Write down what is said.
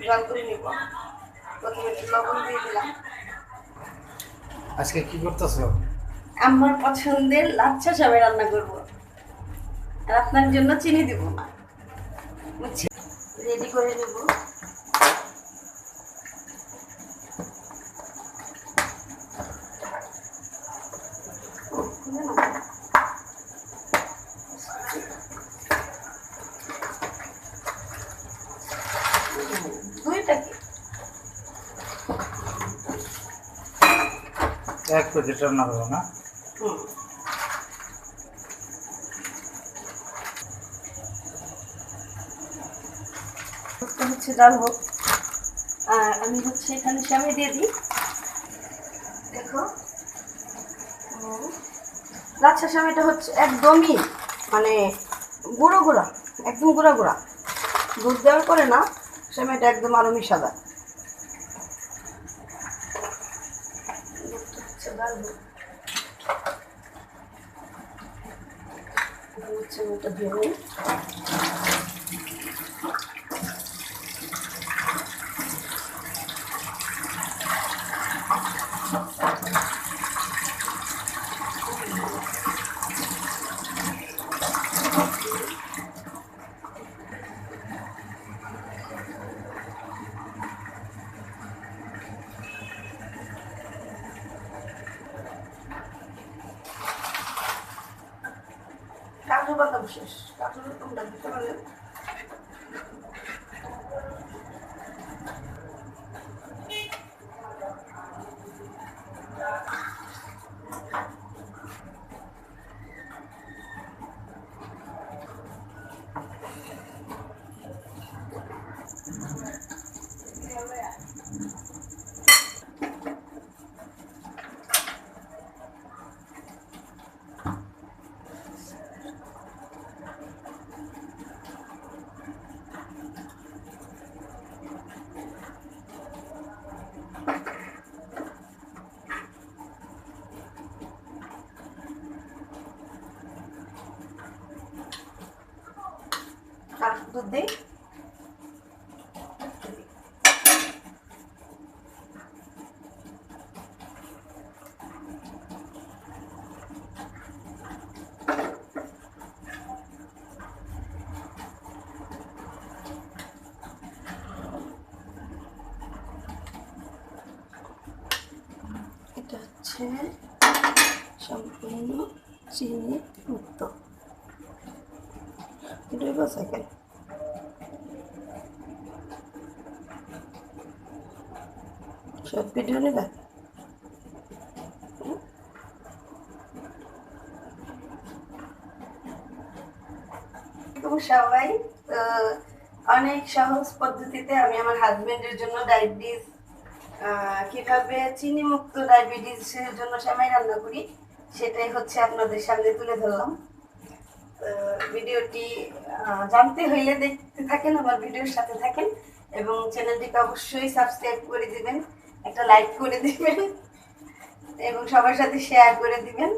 জাল করে নিব। প্রথমে একটু লবণ দিয়ে দিলাম। আজকে কি করতেছো? আমার পছন্দের লাচ্ছা সাবে রান্না করব, আর আপনার জন্য চিনি দিব না, বুঝছি। রেডি করে নেব। দুইটা কি এক প্যাকেট রান্না করো না? হচ্ছে ডাল হোক, আর আমি হচ্ছে এখানে সেমাই দিয়ে দিই। দেখো, লাচ্ছা সেমাইটা হচ্ছে একদমই মানে গুঁড়ো গুঁড়া, একদম গুঁড়া গুঁড়া, দুধ দেওয়ার পরে না, সেমাইটা একদম আরো মিশাদা। সেমাইটা দিয়ে নিই। কাজু বাদাম শেষ, কাজু তোমরা দিতে পারলে। আর দুধ দিই। এটা হচ্ছে সম্পূর্ণ চিনি মুক্ত। এটাই বসে কেন সব ভিডিও নেবে। সবাই অনেক সহজ পদ্ধতিতে আমি আমার হাজবেন্ডের জন্য ডায়াবেটিস, কিভাবে চিনি মুক্ত ডায়াবেটিসের জন্য সেমাই রান্না করি, সেটাই হচ্ছে আপনাদের সামনে তুলে ধরলাম। ভিডিওটি জানতে হইলে দেখতে থাকেন, আমার ভিডিওর সাথে থাকেন, এবং চ্যানেলটিকে অবশ্যই সাবস্ক্রাইব করে দিবেন, একটা লাইক করে দিবেন, এবং সবার সাথে শেয়ার করে দিবেন।